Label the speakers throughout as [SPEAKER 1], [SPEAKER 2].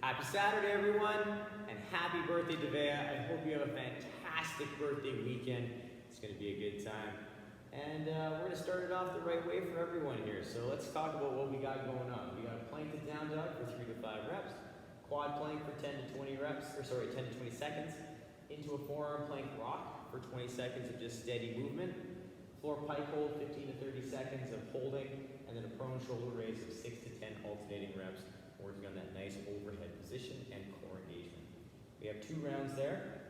[SPEAKER 1] Happy Saturday, everyone, and happy birthday, Devea. I hope you have a fantastic birthday weekend. It's going to be a good time. And we're going to start it off the right way for everyone here. So let's talk about what we got going on. We got a plank to down dog for 3 to 5 reps, quad plank for 10 to 20 reps, 10 to 20 seconds, into a forearm plank rock for 20 seconds of just steady movement, floor pike hold, 15 to 30 seconds of holding, and then a prone shoulder raise of 6 to 10 alternating reps, working on that nice overhead position and core engagement. We have 2 rounds there.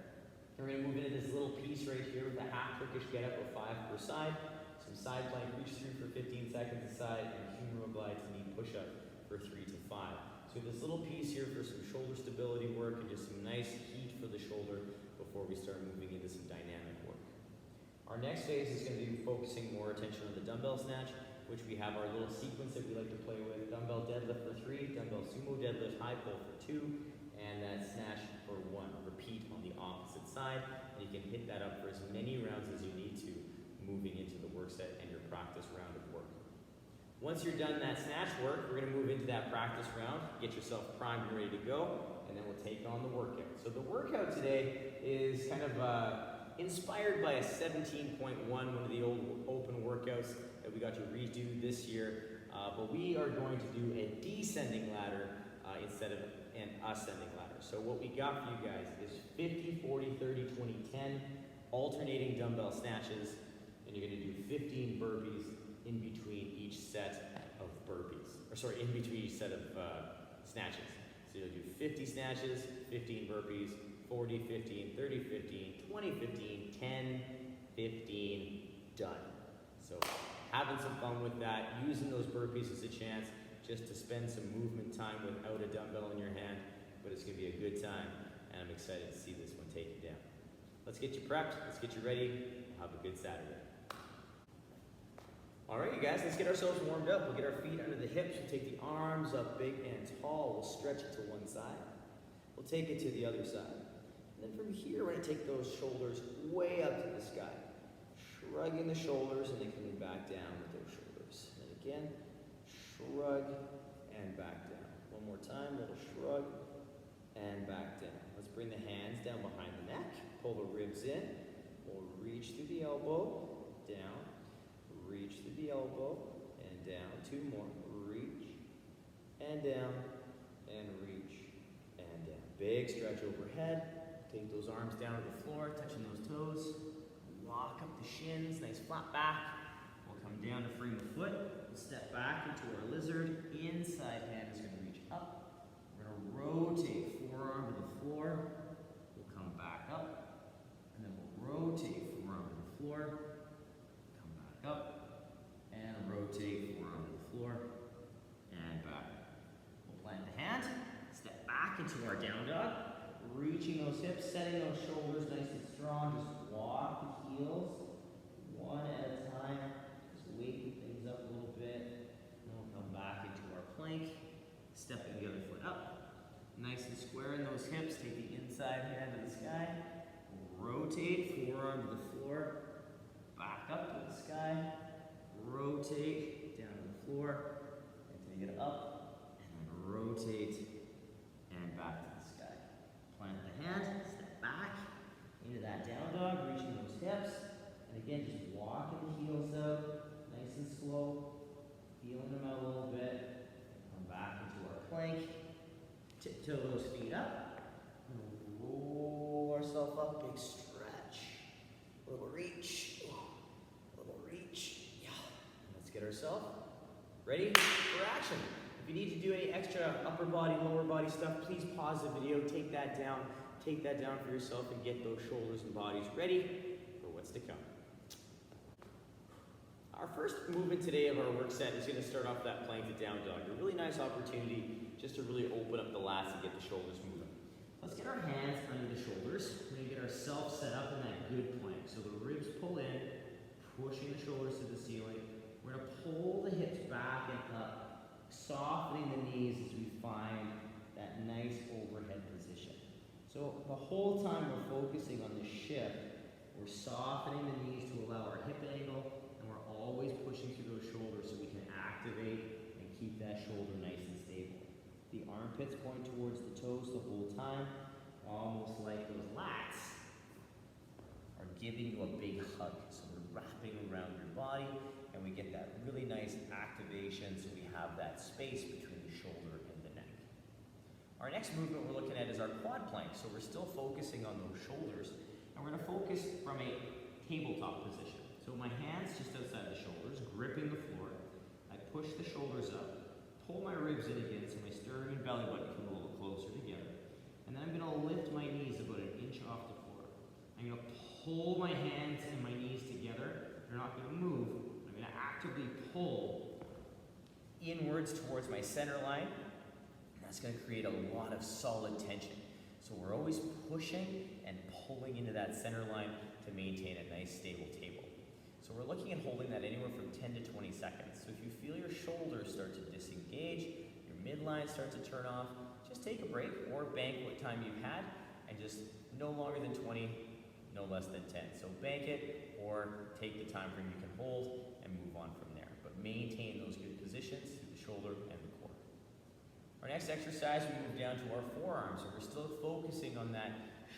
[SPEAKER 1] We're going to move into this little piece right here with a half Turkish get up of 5 per side, some side plank reach through for 15 seconds a side, and humeral glide to knee push up for 3 to 5. So this little piece here for some shoulder stability work and just some nice heat for the shoulder before we start moving into some dynamic work. Our next phase is going to be focusing more attention on the dumbbell snatch, which we have our little sequence that we like to play with. Dumbbell deadlift for 3, dumbbell sumo deadlift high pull for 2, and that snatch for 1. Repeat on the opposite side, and you can hit that up for as many rounds as you need to, moving into the work set and your practice round of work. Once you're done that snatch work, we're going to move into that practice round, get yourself primed and ready to go, and then we'll take on the workout. So the workout today is kind of inspired by a 17.1, one of the old open workouts that we got to redo this year, but we are going to do a descending ladder instead of an ascending ladder. So what we got for you guys is 50, 40, 30, 20, 10 alternating dumbbell snatches, and you're going to do 15 burpees in between each set of in between each set of snatches. So you'll do 50 snatches, 15 burpees, 40, 15, 30, 15, 20, 15, 10, 15, done. So having some fun with that, using those burpees as a chance just to spend some movement time without a dumbbell in your hand, but it's going to be a good time, and I'm excited to see this one taken down. Let's get you prepped, let's get you ready, have a good Saturday. All right, you guys, let's get ourselves warmed up. We'll get our feet under the hips, we'll take the arms up big and tall, we'll stretch it to one side, we'll take it to the other side. And then from here, we're going to take those shoulders way up to the sky, shrugging the shoulders and then coming back down with those shoulders. And then again, shrug and back down. One more time, little shrug and back down. Let's bring the hands down behind the neck, pull the ribs in, we'll reach through the elbow, down, reach through the elbow, and down. 2 more, reach, and down, and reach, and down. Big stretch overhead. Take those arms down to the floor, touching those toes. Walk up the shins, nice flat back. We'll come down to frame the foot. We'll step back into our lizard. Inside hand is going to reach up. We're going to rotate forearm to the floor. We'll come back up. And then we'll rotate forearm to the floor. Come back up. And rotate forearm to the floor. And back. We'll plant the hand. Step back into our down dog. Reaching those hips, setting those shoulders nice and strong. Just walk the heels one at a time. Just waking things up a little bit. And we'll come back into our plank. Stepping the other foot up. Nice and square in those hips. Take the inside hand to the sky. Rotate, forearm to the floor. Back up to the sky. Rotate, down to the floor. And take it up. And then rotate and back to the sky. Plant the hand, step back into that down dog, reaching those hips. And again, just walking the heels out, nice and slow, feeling them out a little bit. Come back into our plank, tiptoe those feet up, and roll ourselves up, big stretch, little reach, yeah. And let's get ourselves ready for action. If you need to do any extra upper body, lower body stuff, please pause the video, take that down for yourself and get those shoulders and bodies ready for what's to come. Our first movement today of our work set is going to start off that plank to down dog. A really nice opportunity just to really open up the lats and get the shoulders moving. Let's get our hands under the shoulders. We're going to get ourselves set up in that good plank. So the ribs pull in, pushing the shoulders to the ceiling. We're going to pull the hips back and up, softening the knees as we find that nice overhead position. So the whole time we're focusing on the shift, we're softening the knees to allow our hip angle, and we're always pushing through those shoulders so we can activate and keep that shoulder nice and stable. The armpits point towards the toes the whole time, almost like those lats are giving you a big hug. So we're wrapping around your body, and we get that really nice activation, so we have that space between the shoulder and the neck. Our next movement we're looking at is our quad plank. So we're still focusing on those shoulders, and we're gonna focus from a tabletop position. So my hands just outside the shoulders, gripping the floor. I push the shoulders up, pull my ribs in again, so my sternum and belly button come a little closer together. And then I'm gonna lift my knees about an inch off the floor. I'm gonna pull my hands and my knees together. They're not gonna move. I'm gonna actively pull inwards towards my center line. And that's gonna create a lot of solid tension. So we're always pushing and pulling into that center line to maintain a nice stable table. So we're looking at holding that anywhere from 10 to 20 seconds. So if you feel your shoulders start to disengage, your midline starts to turn off, just take a break or bank what time you've had and just no longer than 20, no less than 10. So bank it or take the time frame you can hold and move on from there. But maintain those good positions through the shoulder and the core. Our next exercise, we move down to our forearms. So we're still focusing on that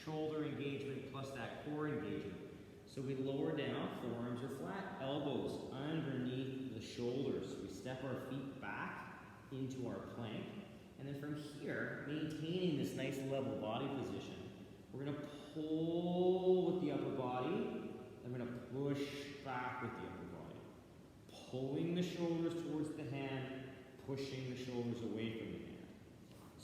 [SPEAKER 1] shoulder engagement plus that core engagement. So we lower down, forearms are flat, elbows underneath the shoulders. We step our feet back into our plank. And then from here, maintaining this nice level body position, we're gonna pull with the upper body, and we're gonna push back with the upper body. Pulling the shoulders towards the hand, pushing the shoulders away from the hand.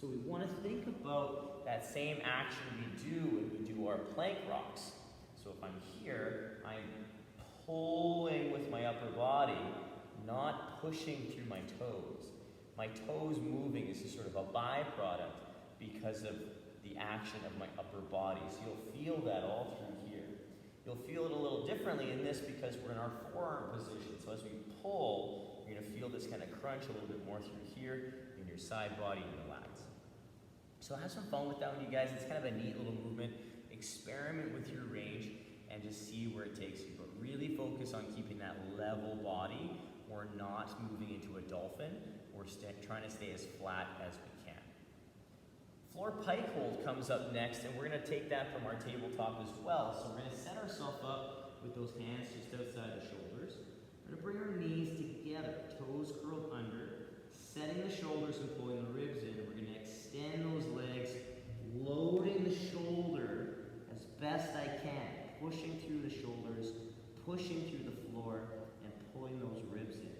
[SPEAKER 1] So we wanna think about that same action we do when we do our plank rocks. So if I'm here, I'm pulling with my upper body, not pushing through my toes. My toes moving is just sort of a byproduct because of the action of my upper body. So you'll feel that all through here. You'll feel it a little differently in this because we're in our forearm position. So as we pull, you're gonna feel this kind of crunch a little bit more through here in your side body and your lats. So have some fun with that one, you guys. It's kind of a neat little movement. Experiment with your range and just see where it takes you. But really focus on keeping that level body. We're not moving into a dolphin. We're trying to stay as flat as we can. Floor pike hold comes up next, and we're going to take that from our tabletop as well. So we're going to set ourselves up with those hands just outside the shoulders. We're going to bring our knees together, toes curled under, setting the shoulders and pulling the ribs in. We're going to extend those legs, loading the shoulder as best I can, pushing through the shoulders, pushing through the floor, and pulling those ribs in.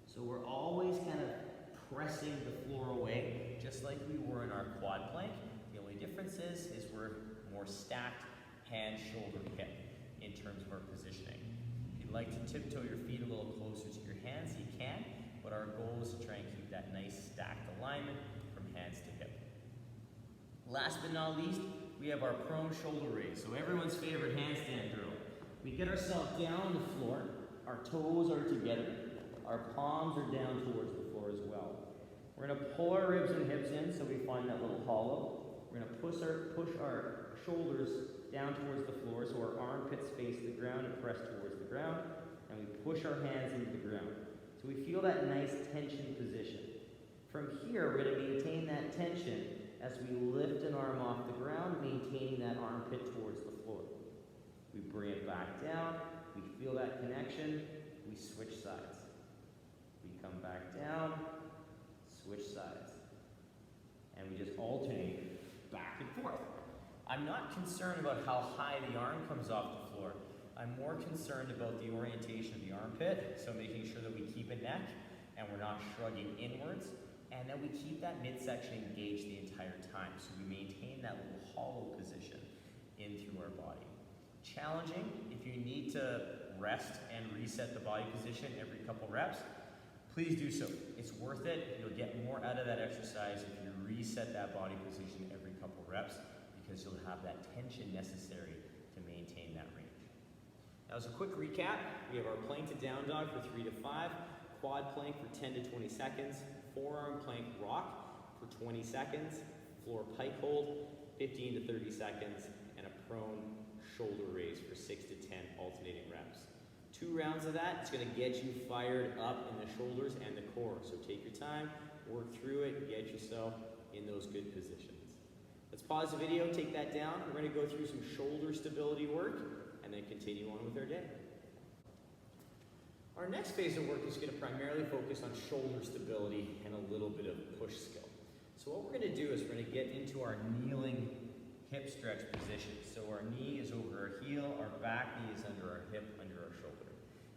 [SPEAKER 1] So we're always kind of pressing the floor away, just like we were in our quad plank. The only difference is we're more stacked hand, shoulder, hip in terms of our positioning. If you'd like to tiptoe your feet a little closer to your hands, you can, but our goal is to try and keep that nice stacked alignment from hands to hip. Last but not least, we have our prone shoulder raise. So everyone's favorite handstand drill. We get ourselves down on the floor, our toes are together, our palms are down towards the floor as well. We're gonna pull our ribs and hips in so we find that little hollow. We're gonna push our shoulders down towards the floor so our armpits face the ground and press towards the ground, and we push our hands into the ground. So we feel that nice tension position. From here, we're gonna maintain that tension as we lift an arm off the ground, maintaining that armpit towards the floor. We bring it back down, we feel that connection, we switch sides. We come back down, switch sides. And we just alternate back and forth. I'm not concerned about how high the arm comes off the floor. I'm more concerned about the orientation of the armpit, so making sure that we keep a neck and we're not shrugging inwards, and that we keep that midsection engaged the entire time, so we maintain that little hollow position in through our body. Challenging, if you need to rest and reset the body position every couple reps, please do so. It's worth it. You'll get more out of that exercise if you reset that body position every couple reps, because you'll have that tension necessary to maintain that range. Now, as a quick recap, we have our plank to down dog for 3 to 5, quad plank for 10 to 20 seconds, forearm plank rock for 20 seconds, floor pike hold 15 to 30 seconds, and a prone shoulder raise for 6 to 10 alternating reps. 2 rounds of that, it's going to get you fired up in the shoulders and the core. So take your time, work through it, get yourself in those good positions. Let's pause the video, take that down. We're going to go through some shoulder stability work and then continue on with our day. Our next phase of work is going to primarily focus on shoulder stability and a little bit of push skill. So what we're going to do is we're going to get into our kneeling hip stretch position. So our knee is over our heel, our back knee is under our hip, under our shoulder.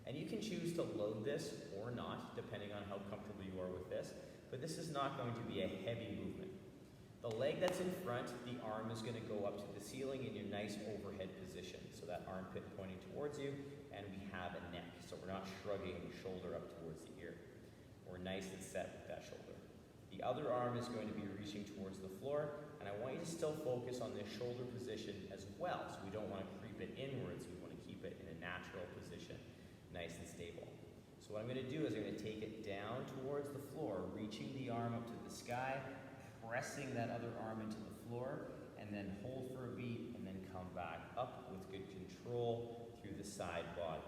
[SPEAKER 1] And you can choose to load this or not, depending on how comfortable you are with this. But this is not going to be a heavy movement. The leg that's in front, the arm is going to go up to the ceiling in your nice overhead position. So that armpit pointing towards you, and we have a neck. So we're not shrugging the shoulder up towards the ear. We're nice and set with that shoulder. The other arm is going to be reaching towards the floor, and I want you to still focus on this shoulder position as well. So we don't want to creep it inwards, we want to keep it in a natural position, nice and stable. So what I'm going to do is I'm going to take it down towards the floor, reaching the arm up to the sky, pressing that other arm into the floor, and then hold for a beat, and then come back up with good control through the side body.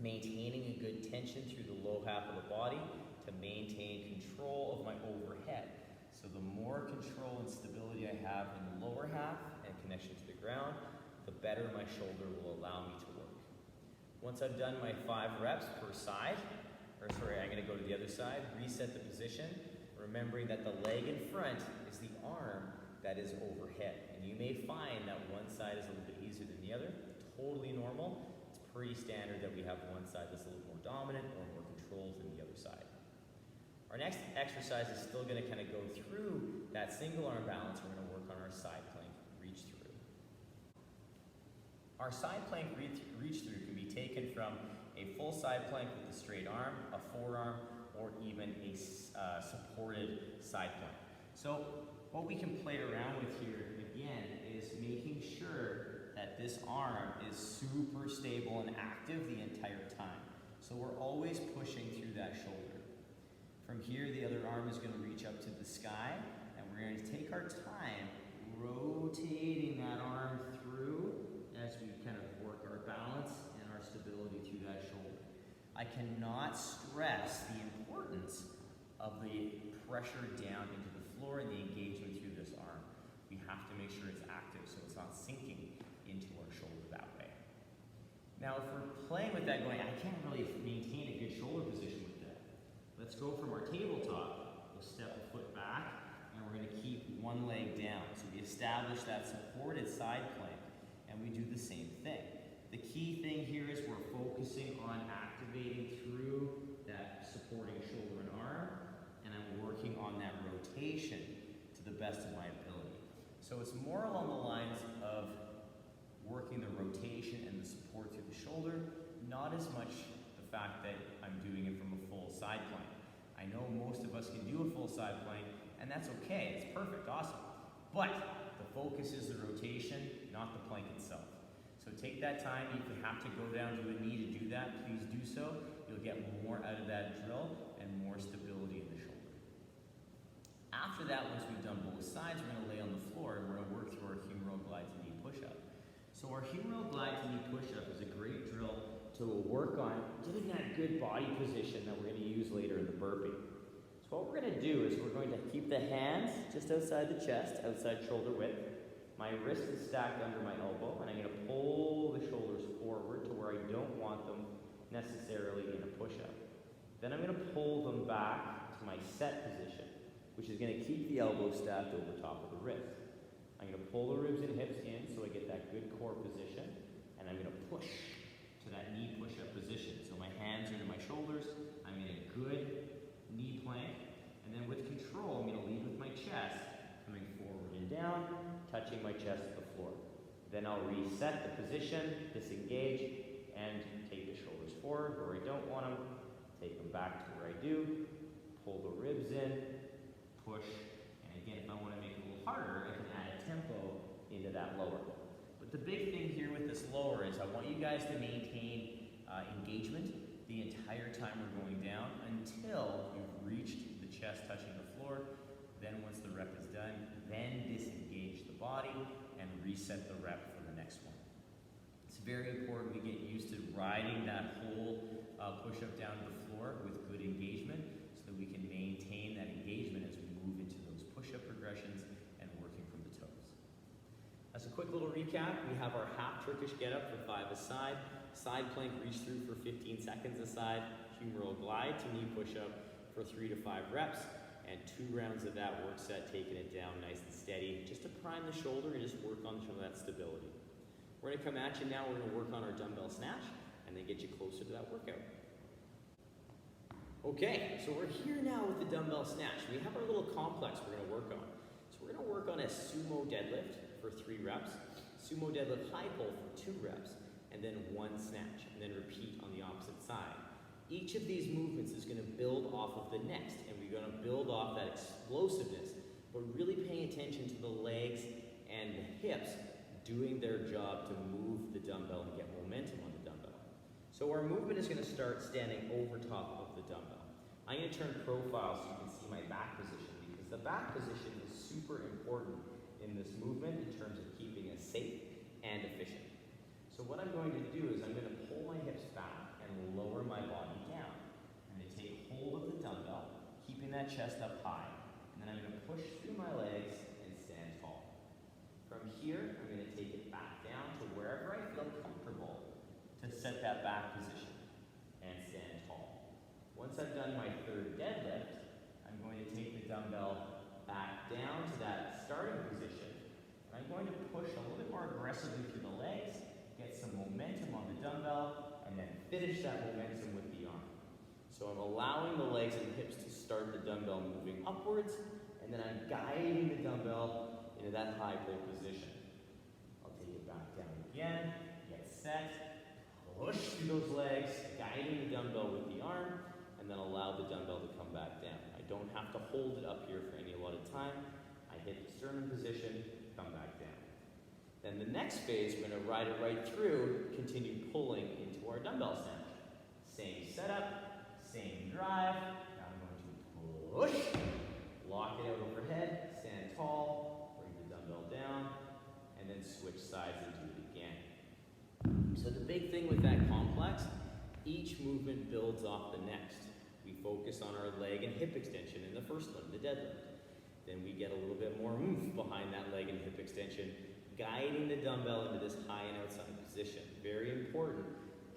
[SPEAKER 1] Maintaining a good tension through the low half of the body to maintain control of my overhead. So the more control and stability I have in the lower half and connection to the ground, the better my shoulder will allow me to work. Once I've done my 5 reps per side, I'm going to go to the other side, reset the position, remembering that the leg in front is the arm that is overhead. And you may find that one side is a little bit easier than the other, totally normal. It's pretty standard that we have one side that's a little more dominant or more controlled than the other side. Our next exercise is still going to kind of go through that single arm balance. We're going to work on our side plank reach through. Our side plank reach through can be taken from a full side plank with a straight arm, a forearm, or even a supported side plank. So what we can play around with here again is making sure that this arm is super stable and active the entire time. So we're always pushing through that shoulder. From here, the other arm is going to reach up to the sky, and we're going to take our time rotating that arm through as we kind of work our balance and our stability through that shoulder. I cannot stress the importance of the pressure down into the floor and the engagement through this arm. We have to make sure it's active so it's not sinking into our shoulder that way. Now, if we're playing with that going, I can't really maintain a good shoulder position with that. Let's go from our tabletop. We'll step a foot back, and we're going to keep one leg down. So we establish that supported side plank, and we do the same thing. The key thing here is we're focusing on activating through that supporting shoulder and arm, and I'm working on that rotation to the best of my ability. So it's more along the lines of working the rotation and the support through the shoulder, not as much the fact that I'm doing it from a full side plank. I know most of us can do a full side plank, and that's okay, it's perfect, awesome. But the focus is the rotation, not the plank itself. So take that time. If you have to go down to a knee to do that, please do so. You'll get more out of that drill and more stability in the shoulder. After that, once we've done both sides, we're going to lay on the floor and we're going to work through our humeral glide to knee push-up. So our humeral glide to knee push-up is a great drill to work on getting that good body position that we're going to use later in the burpee. So what we're going to do is we're going to keep the hands just outside the chest, outside shoulder width. My wrist is stacked under my elbow, and I'm going to pull the shoulders forward to where I don't want them necessarily in a push-up. Then I'm going to pull them back to my set position, which is going to keep the elbow stacked over top of the wrist. I'm going to pull the ribs and hips in so I get that good core position, and I'm going to push to that knee push-up position. So my hands are to my shoulders, I'm in a good knee plank, and then with control, I'm going to lead with my chest, coming forward and down, touching my chest to the floor. Then I'll reset the position, disengage, and take the shoulders forward where I don't want them, take them back to where I do, pull the ribs in, push, and again, if I want to make it a little harder, I can add a tempo into that lower. But the big thing here with this lower is I want you guys to maintain engagement the entire time we're going down until you've reached the chest touching the floor. Then once the rep is done, then disengage the body and reset the rep for the next one. It's very important we get used to riding that whole push-up down to the floor with good engagement so that we can maintain that engagement as we move into those push-up progressions and working from the toes. As a quick little recap, we have our half Turkish get up for 5 a side, side plank reach through for 15 seconds a side, humeral glide to knee push up for 3 to 5 reps, and 2 rounds of that work set, taking it down nice and steady, just to prime the shoulder and just work on some of that stability. We're gonna come at you now, we're gonna work on our dumbbell snatch, and then get you closer to that workout. Okay, so we're here now with the dumbbell snatch. We have our little complex we're gonna work on. So we're gonna work on a sumo deadlift for 3 reps, sumo deadlift high pull for 2 reps, and then 1 snatch, and then repeat on the opposite side. Each of these movements is gonna build off of the next, and we're gonna build off that explosiveness, but really paying attention to the legs and the hips doing their job to move the dumbbell and get momentum on the dumbbell. So our movement is gonna start standing over top of the dumbbell. I'm gonna turn profile so you can see my back position, because the back position is super important in this movement in terms of keeping us safe and efficient. So what I'm going to do is I'm going to pull my hips back and lower my body down. I'm going to take hold of the dumbbell, keeping that chest up high, and then I'm going to push through my legs and stand tall. From here, I'm going to take it back down to wherever I feel comfortable to set that back position and stand tall. Once I've done my 3rd deadlift, I'm going to take the dumbbell back down to that starting position. And I'm going to push a little bit more aggressively through the legs, get some momentum on the dumbbell, and then finish that momentum with the arm. So I'm allowing the legs and hips to start the dumbbell moving upwards, and then I'm guiding the dumbbell into that high pull position. I'll take it back down again, get set, push through those legs, guiding the dumbbell with the arm, and then allow the dumbbell to come back down. I don't have to hold it up here for any allotted time. I hit the sternum position, come back down. Then the next phase, we're gonna ride it right through, continue pulling into our dumbbell snatch. Same setup, same drive. Now I'm going to push, lock it out overhead, stand tall, bring the dumbbell down, and then switch sides and do it again. So the big thing with that complex, each movement builds off the next. We focus on our leg and hip extension in the first one, the deadlift. Then we get a little bit more oomph behind that leg and hip extension, guiding the dumbbell into this high and outside position. Very important.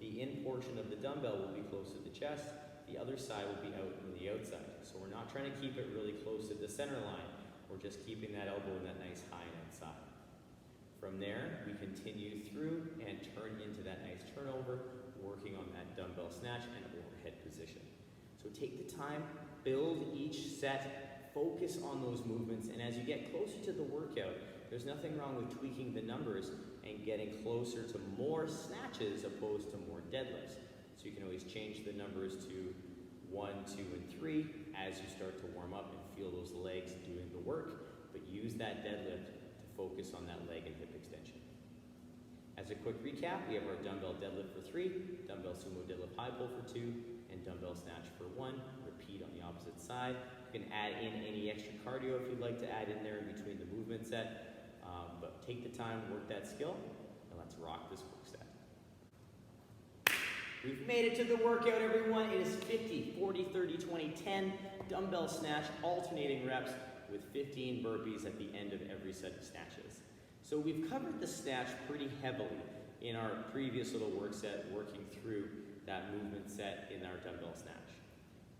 [SPEAKER 1] The in portion of the dumbbell will be close to the chest. The other side will be out on the outside. So we're not trying to keep it really close to the center line. We're just keeping that elbow in that nice high and outside. From there, we continue through and turn into that nice turnover, working on that dumbbell snatch and overhead position. So take the time, build each set, focus on those movements, and as you get closer to the workout, there's nothing wrong with tweaking the numbers and getting closer to more snatches opposed to more deadlifts. So you can always change the numbers to 1, 2, and 3 as you start to warm up and feel those legs doing the work, but use that deadlift to focus on that leg and hip extension. As a quick recap, we have our dumbbell deadlift for 3, dumbbell sumo deadlift high pull for 2, and dumbbell snatch for 1. Repeat on the opposite side. You can add in any extra cardio if you'd like to add in there in between the movement set. But take the time, work that skill, and let's rock this work set. We've made it to the workout, everyone. It is 50, 40, 30, 20, 10 dumbbell snatch, alternating reps with 15 burpees at the end of every set of snatches. So we've covered the snatch pretty heavily in our previous little work set, working through that movement set in our dumbbell snatch.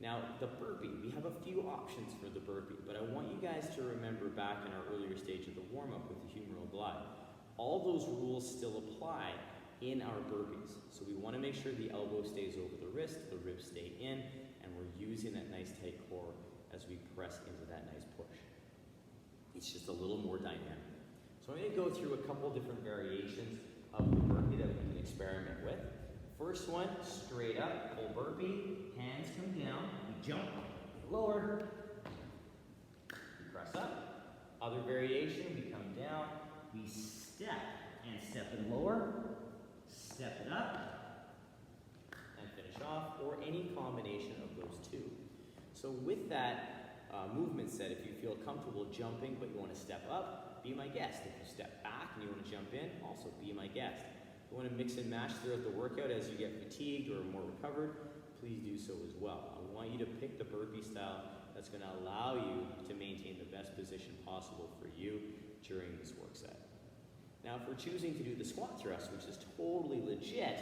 [SPEAKER 1] Now, the burpee, we have a few options for the burpee, but I want you guys to remember back in our earlier stage of the warm-up with the humeral glide. All those rules still apply in our burpees. So we want to make sure the elbow stays over the wrist, the ribs stay in, and we're using that nice tight core as we press into that nice push. It's just a little more dynamic. So I'm going to go through a couple different variations of the burpee that we can experiment with. First one, straight up, full burpee, hands come down, we jump, we lower, we press up. Other variation, we come down, we step and lower, step it up, and finish off, or any combination of those two. So with that movement set, if you feel comfortable jumping but you want to step up, be my guest. If you step back and you want to jump in, also be my guest. If you want to mix and match throughout the workout as you get fatigued or more recovered, please do so as well. I want you to pick the burpee style that's going to allow you to maintain the best position possible for you during this work set. Now, if we're choosing to do the squat thrust, which is totally legit,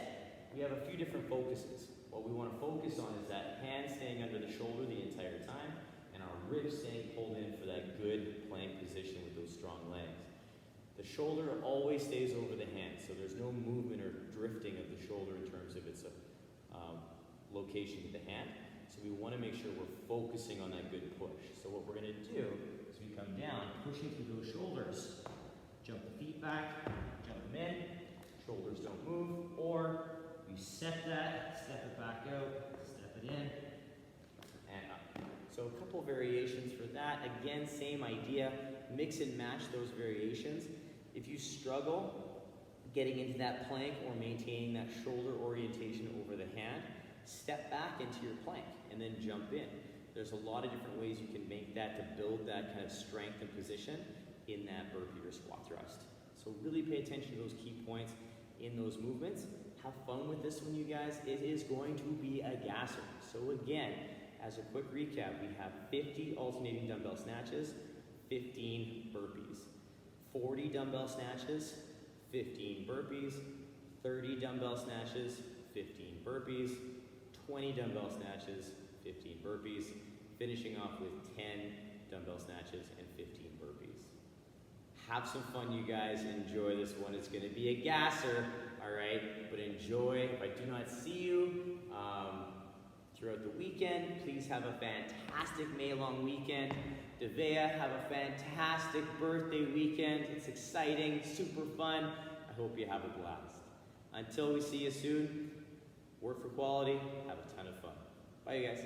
[SPEAKER 1] we have a few different focuses. What we want to focus on is that hand staying under the shoulder the entire time, and our ribs staying pulled in for that good plank position with those strong legs. The shoulder always stays over the hand, so there's no movement or drifting of the shoulder in terms of its location with the hand. So we want to make sure we're focusing on that good push. So what we're going to do is we come down, pushing through those shoulders. Jump the feet back, jump them in, shoulders don't move, or you set that, step it back out, step it in, and up. So a couple variations for that. Again, same idea, mix and match those variations. If you struggle getting into that plank or maintaining that shoulder orientation over the hand, step back into your plank and then jump in. There's a lot of different ways you can make that to build that kind of strength and position in that burpee or squat thrust. So really pay attention to those key points in those movements. Have fun with this one, you guys. It is going to be a gasser. So again, as a quick recap, we have 50 alternating dumbbell snatches, 15 burpees, 40 dumbbell snatches, 15 burpees, 30 dumbbell snatches, 15 burpees, 20 dumbbell snatches, 15 burpees, finishing off with 10 dumbbell snatches and 15 burpees. Have some fun, you guys. Enjoy this one. It's going to be a gasser, all right? But enjoy. If I do not see you throughout the weekend, please have a fantastic May-long weekend. Devea, have a fantastic birthday weekend. It's exciting, super fun. I hope you have a blast. Until we see you soon, work for quality, have a ton of fun. Bye, you guys.